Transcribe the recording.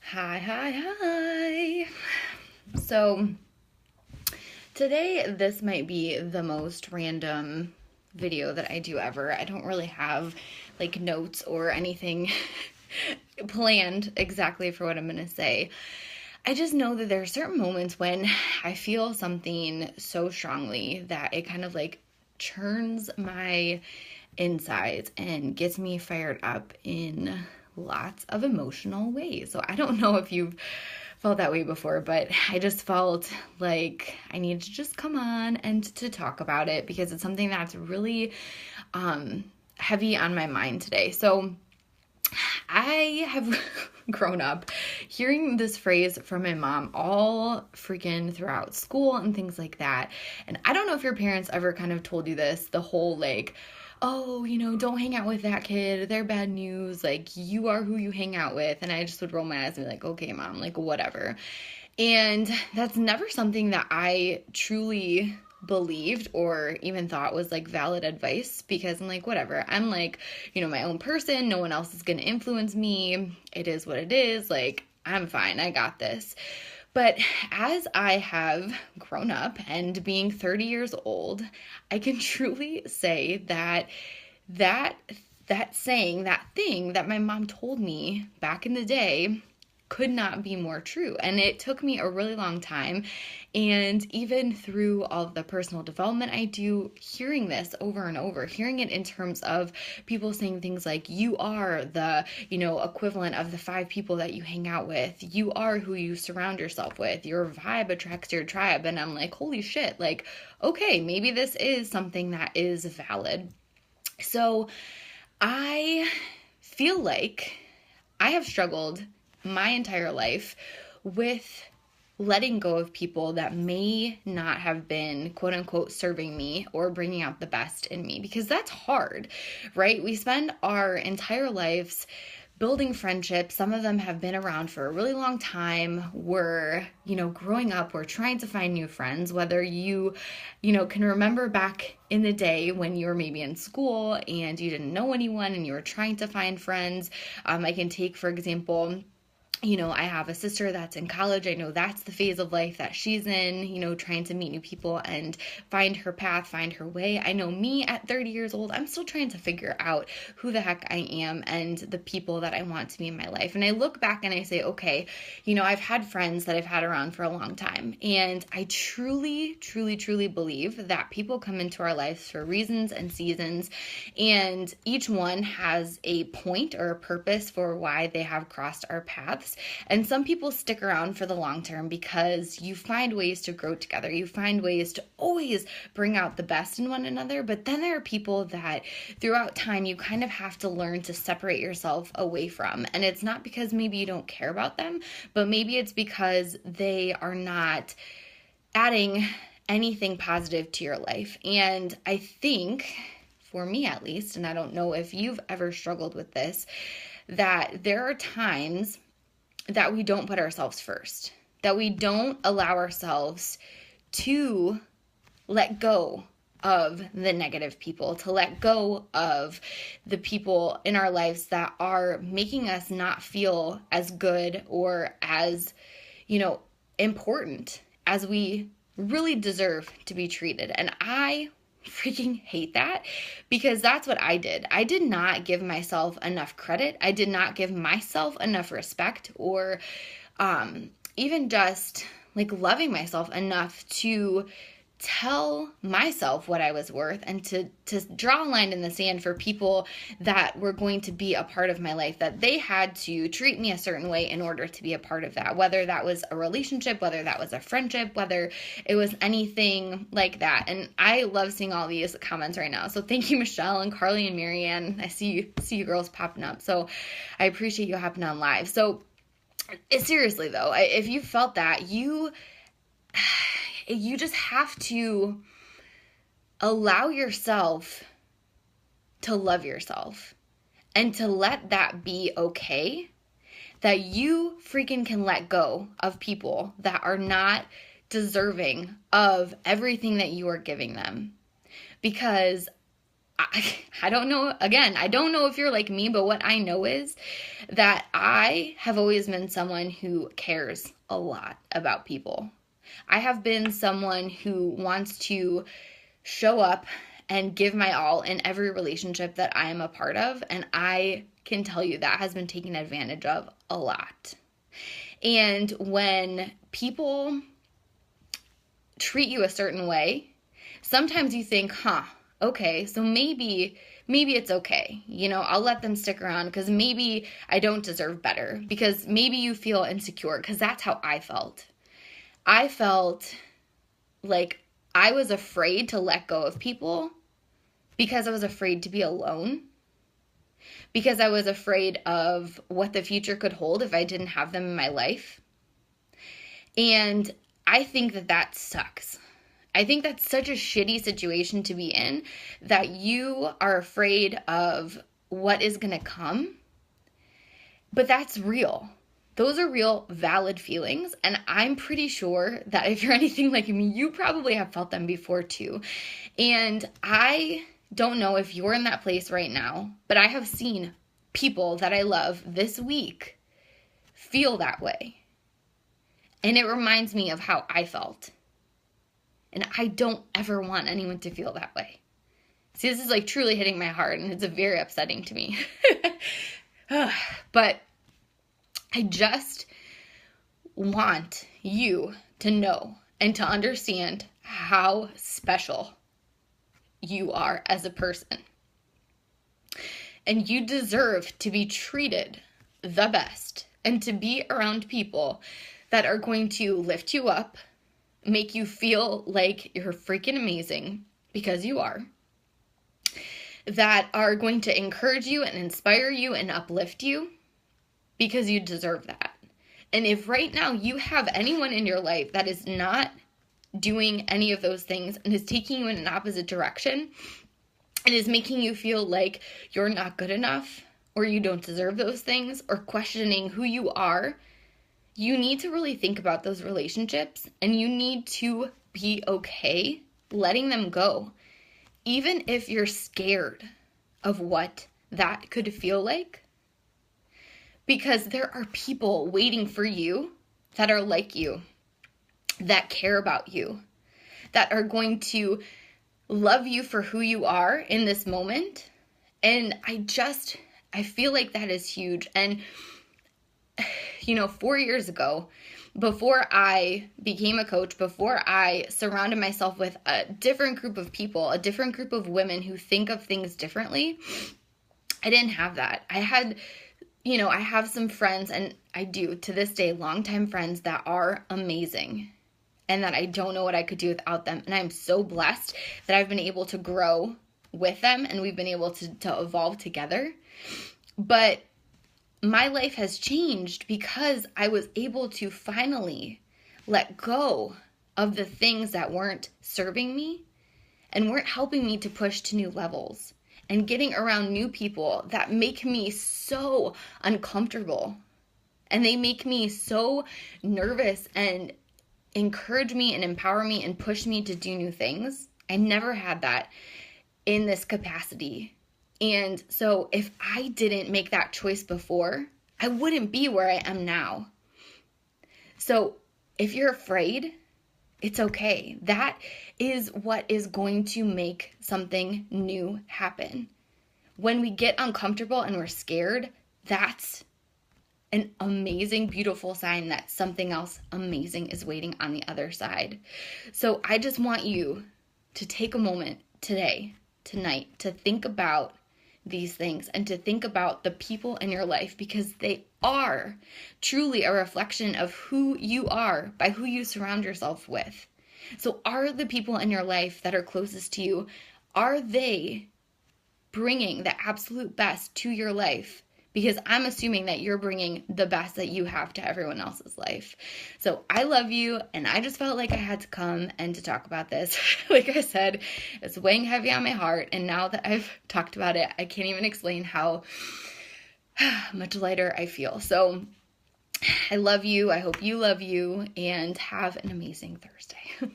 Hi. So, today this might be the most random video that I do ever. I don't really have like notes or anything planned exactly for what I'm going to say. I just know that there are certain moments when I feel something so strongly that it kind of like churns my insides and gets me fired up in lots of emotional ways. So I don't know if you've felt that way before, but I just felt like I needed to just come on and to talk about it because it's something that's really heavy on my mind today. So I have grown up hearing this phrase from my mom all freaking throughout school and things like that. And I don't know if your parents ever kind of told you this, the whole like, oh, don't hang out with that kid. They're bad news. Like, you are who you hang out with. And I just would roll my eyes and be like, okay, mom, like, whatever. And that's never something that I truly believed or even thought was like valid advice because I'm like, whatever. I'm like, my own person. No one else is going to influence me. It is what it is. Like, I'm fine. I got this. But as I have grown up and being 30 years old, I can truly say that saying, that thing that my mom told me back in the day could not be more true. And it took me a really long time. And even through all of the personal development I do, hearing this over and over, hearing it in terms of people saying things like, you are the, equivalent of the 5 people that you hang out with. You are who you surround yourself with. Your vibe attracts your tribe. And I'm like, holy shit, like, okay, maybe this is something that is valid. So I feel like I have struggled my entire life with letting go of people that may not have been quote unquote serving me or bringing out the best in me, because that's hard, right? We spend our entire lives building friendships. Some of them have been around for a really long time. We're, growing up, we're trying to find new friends, whether you can remember back in the day when you were maybe in school and you didn't know anyone and you were trying to find friends. I can take, for example, I have a sister that's in college. I know that's the phase of life that she's in, trying to meet new people and find her path, find her way. I know me at 30 years old, I'm still trying to figure out who the heck I am and the people that I want to be in my life. And I look back and I say, okay, I've had friends that I've had around for a long time. And I truly, truly, truly believe that people come into our lives for reasons and seasons. And each one has a point or a purpose for why they have crossed our paths. And some people stick around for the long term because you find ways to grow together. You find ways to always bring out the best in one another. But then there are people that throughout time you kind of have to learn to separate yourself away from. And it's not because maybe you don't care about them, but maybe it's because they are not adding anything positive to your life. And I think, for me at least, and I don't know if you've ever struggled with this, that there are times that we don't put ourselves first, that we don't allow ourselves to let go of the negative people, to let go of the people in our lives that are making us not feel as good or as, important as we really deserve to be treated. And I freaking hate that because that's what I did. I did not give myself enough credit. I did not give myself enough respect or even just like loving myself enough to tell myself what I was worth and to draw a line in the sand for people that were going to be a part of my life, that they had to treat me a certain way in order to be a part of that, whether that was a relationship, whether that was a friendship, whether it was anything like that. And I love seeing all these comments right now. So thank you, Michelle and Carly and Marianne. I see you girls popping up. So I appreciate you hopping on live. So seriously though, if you felt that, you just have to allow yourself to love yourself and to let that be okay, that you freaking can let go of people that are not deserving of everything that you are giving them. Because I don't know, again, I don't know if you're like me, but what I know is that I have always been someone who cares a lot about people. I have been someone who wants to show up and give my all in every relationship that I am a part of, and I can tell you that has been taken advantage of a lot. And when people treat you a certain way, sometimes you think, okay, so maybe it's okay. I'll let them stick around because maybe I don't deserve better, because maybe you feel insecure, because that's how I felt. I felt like I was afraid to let go of people because I was afraid to be alone, because I was afraid of what the future could hold if I didn't have them in my life. And I think that sucks. I think that's such a shitty situation to be in, that you are afraid of what is going to come. But that's real. Those are real, valid feelings. And I'm pretty sure that if you're anything like me, you probably have felt them before too. And I don't know if you're in that place right now, but I have seen people that I love this week feel that way. And it reminds me of how I felt. And I don't ever want anyone to feel that way. See, this is like truly hitting my heart, and it's very upsetting to me. But I just want you to know and to understand how special you are as a person. And you deserve to be treated the best and to be around people that are going to lift you up, make you feel like you're freaking amazing, because you are, that are going to encourage you and inspire you and uplift you, because you deserve that. And if right now you have anyone in your life that is not doing any of those things and is taking you in an opposite direction and is making you feel like you're not good enough or you don't deserve those things or questioning who you are, you need to really think about those relationships, and you need to be okay letting them go, even if you're scared of what that could feel like. Because there are people waiting for you that are like you, that care about you, that are going to love you for who you are in this moment. And I feel like that is huge. And 4 years ago, before I became a coach, before I surrounded myself with a different group of people, a different group of women who think of things differently, I didn't have that. I have some friends, and I do to this day, longtime friends that are amazing and that I don't know what I could do without them. And I'm so blessed that I've been able to grow with them and we've been able to evolve together. But my life has changed because I was able to finally let go of the things that weren't serving me and weren't helping me to push to new levels, and getting around new people that make me so uncomfortable and they make me so nervous and encourage me and empower me and push me to do new things. I never had that in this capacity. And so if I didn't make that choice before, I wouldn't be where I am now. So if you're afraid, it's okay. That is what is going to make something new happen. When we get uncomfortable and we're scared, that's an amazing, beautiful sign that something else amazing is waiting on the other side. So I just want you to take a moment today, tonight, to think about these things and to think about the people in your life, because they are truly a reflection of who you are by who you surround yourself with. So are the people in your life that are closest to you, are they bringing the absolute best to your life? Because I'm assuming that you're bringing the best that you have to everyone else's life. So I love you, and I just felt like I had to come and to talk about this. Like I said, it's weighing heavy on my heart, and now that I've talked about it, I can't even explain how much lighter I feel. So I love you. I hope you love you, and have an amazing Thursday.